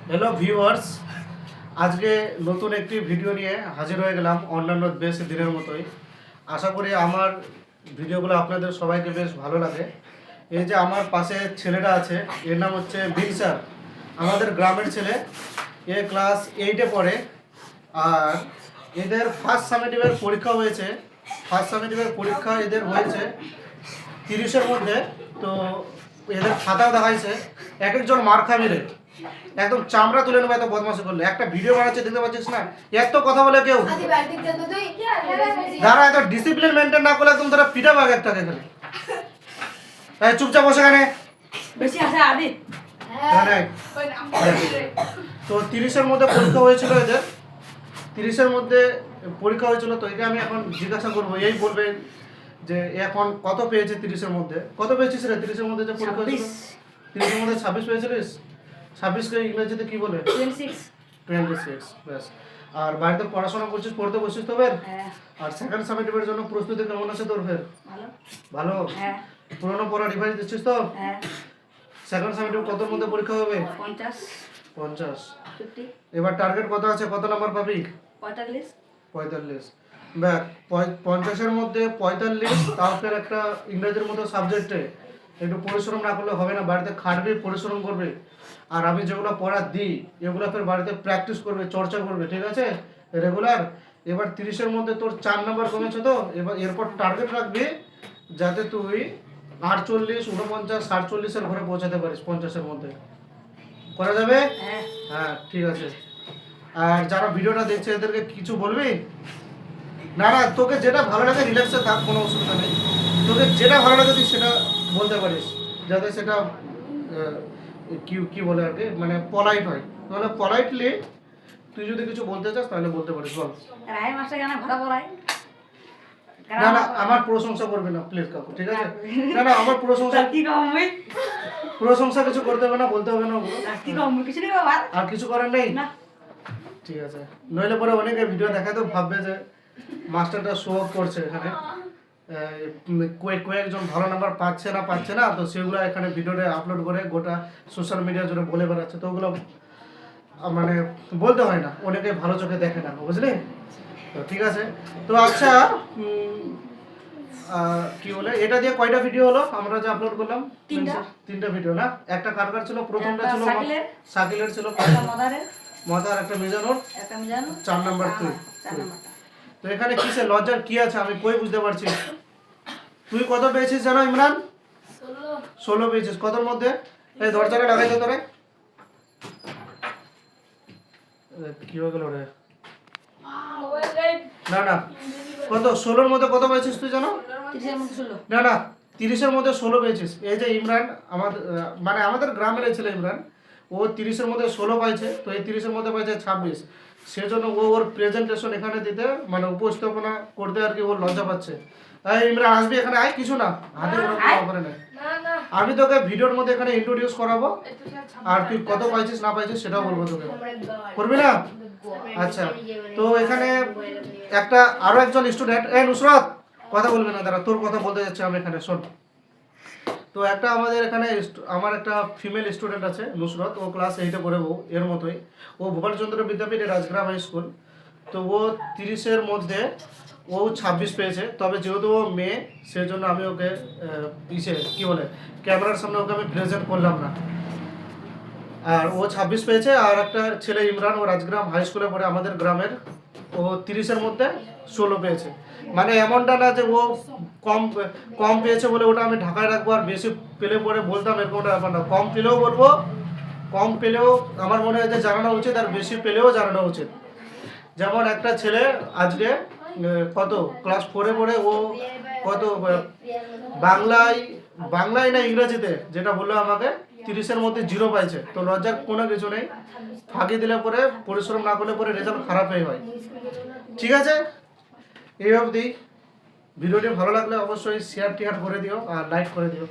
Hello viewers, আজকে নতুন একটি ভিডিও নিয়ে হাজির হয়ে গেলাম অন্যান্য বেশ দিনের মতোই। আশা করি আমার ভিডিওগুলো আপনাদের সবাইকে বেশ ভালো লাগে। এই যে আমার পাশে ছেলেটা আছে, এর নাম হচ্ছে বিনসার, আমাদের গ্রামের ছেলে। এ ক্লাস 8-এ পড়ে। আর এদের ফার্স্ট সামেটিভের পরীক্ষা হয়েছে। ফার্স্ট সামেটিভের পরীক্ষা এদের হয়েছে 30-এর মধ্যে। তো এদের খাতাও দেখাইছে, এক একজন মার খাবি রে, একদম চামড়া তুলে নেবে এত বদমাশি করলে। একটা ভিডিও বানাচ্ছে, দেখতে পাচ্ছিস না, এত কথা বলে কেউ যারা এত ডিসিপ্লিন মেনটেন না করলে একদম তারা পিটা বাগ একটা এখানে। তাই চুপচাপ বসে এখানে বেশি আছে আদি। তো 30-এর মধ্যে পরীক্ষা হয়েছিল এদের, 30-এর মধ্যে পরীক্ষা হয়েছিল। তো একে আমি এখন জিজ্ঞাসা করবো, এই বলবে যে এখন কত পেয়েছে 30-এর মধ্যে। কত পেয়েছিস রে 30-এর মধ্যে যে পরীক্ষা হয়েছিল? 30-এর মধ্যে 26 পেয়েছিলিস? 26কে ইংরেজিতে কি বলে? 26। ব্যাস। আর বাড়িতে পড়াশোনা করছিস, পড়তে বসছিস তো ফের? আর সেকেন্ড সামেটিভের জন্য প্রস্তুতি কেমন আছে তোর ফের? ভালো। পুরোনো পড়া রিভাইজ দিচ্ছিস তো? সেকেন্ড সামেটিভ কতর মধ্যে পরীক্ষা হবে? 50। এবার টার্গেট কত আছে, কত নাম্বার পাবি? 45। ব্যাস, 50-এর মধ্যে 45, তাও ফের একটা ইংরেজির মতো সাবজেক্টে একটু পরিশ্রম না করলে হবে না। বাড়িতে খাটবে, পরিশ্রম করবে। আর আমি যেগুলো পড়া দিই এগুলো ফের বাড়িতে প্র্যাকটিস করবে, চর্চা করবে, ঠিক আছে, রেগুলার। এবার 30-এর মধ্যে তোর 4 নাম্বার কমেছে তো, এবার এরপর টার্গেট রাখবি যাতে তুই 48, 49, 47-এর ঘরে পৌঁছাতে পারিস 50-এর মধ্যে। করা যাবে? হ্যাঁ, ঠিক আছে। আর যারা ভিডিওটা দেখছে এদেরকে কিছু বলবি? না, তোকে যেটা ভালো লাগে রিল্যাক্সে থাক, কোনো অসুবিধা নেই। তোকে যেটা ভালো লাগে তুই সেটা বলতে পারিস, যাতে সেটা কি বলে আর কি, মানে পলাইট হয়। তাহলে পলাইটলি তুই যদি কিছু বলতে চাস তাহলে বলতে পারিস, বল। না, আমার প্রশংসা করবি না প্লিজ কাকু, ঠিক আছে? না, আমার প্রশংসা কিছু করতে হবে না, বলতে হবে না। আর কিছু করার নেই, ঠিক আছে। নইলে পরে অনেকে ভিডিও দেখায় তো ভাববে যে মাস্টারটা শো অফ করছে এখানে, কয়েকজন ভালো নাম্বার পাচ্ছে না, তো সেগুলো এখানে ভিডিওতে আপলোড করে গোটা সোশ্যাল মিডিয়া জুড়ে বলে বেড়াচ্ছে। তো ওগুলো মানে বলতে হয় না, অনেকে ভালো চোখে দেখে না, বুঝলি তো? ঠিক আছে। তো আচ্ছা, কি বলে, এটা দিয়ে কয়টা ভিডিও হলো আমরা যে আপলোড করলাম? 3টা ভিডিও না? একটা কার ছিল? প্রথমটা ছিল শাকিলের, ছিল মদার, একটা মিজানোর, 4 নাম্বার তুই। তো এখানে কিসে লজ্জার কি আছে আমি কই বুঝতে পারছি। তুই কত পেয়েছিস জানো ইমরান? 16 পেয়েছিস। কতর মধ্যে? এই দরজাটা লাগাই তো তোরে। কি হয়ে গেল রে? না, কত 16-র মধ্যে কত পেয়েছিস তুই জানো? না, 30-এর মধ্যে 16 পেয়েছিস। এই যে ইমরান, মানে আমাদের গ্রামের ছেলে ইমরান, ও 30-এর মধ্যে 16 পাইছে। তো এই 30-এর মধ্যে পাইছে 26। সেজন্য ওর প্রেজেন্টেশন এখানে দিতে, মানে উপস্থাপনা করতে আর কি ওর লজ্জা পাচ্ছে। ইমরান আসবি এখানে, আয়, কিছু না, হাতে করে নেয়। আমি তোকে ভিডিওর মধ্যে এখানে ইন্ট্রোডিউস করাবো, আর তুই কত পাইছিস না পাইছিস সেটাও বলবো তোকে, করবি না? আচ্ছা, তো এখানে আরো একজন স্টুডেন্ট, নুসরাত, কথা বলবি না, দাঁড়া, তোর কথা বলতে যাচ্ছে আমি এখানে, শোন। তো আমাদের এখানে আমার একটা ফিমেল স্টুডেন্ট আছে, নুসরাত, ও ক্লাস 8-এ পড়ে। এর মতোই ও ভূপালচন্দ্র বিদ্যাপীঠে রাজগ্রাম হাই স্কুল। তো ও 30-এর মধ্যে 26 পেয়েছে। তবে যেহেতু ও মেয়ে, সেজন্য আমি ওকে কি বলে, ক্যামেরার সামনে ওকে আমি প্রেজেন্ট করলাম না। আর ও 26 পেয়েছে। আর একটা ছেলে ইমরান, ও রাজগ্রাম হাই স্কুলে পড়ে আমাদের গ্রামের, ও 30-এর মধ্যে 16 পেয়েছে। মানে এমনটা না যে ও কম পেয়েছে বলে ওটা আমি ঢাকায় রাখবো, আর বেশি পেলে পরে বলতাম, এরকমটা ব্যাপার না। কম পেলেও বলবো, কম পেলেও আমার মনে হয় যে জানানো উচিত, আর বেশি পেলেও জানানো উচিত। যেমন একটা ছেলে আজকে কত ক্লাস 4-এ পড়ে, ও কত বাংলায় না ইংরেজিতে যেটা বললো আমাকে, 30-এর মধ্যে 0 পাইছে। তো লজ্জার কোনো কিছু নেই, ফাঁকি দিলে পরে, পরিশ্রম না করলে পরে রেজাল্ট খারাপই হয়, ঠিক আছে? এই অবধি। ভিডিওটি ভালো লাগলে অবশ্যই শেয়ার করে দিও আর লাইক করে দিও।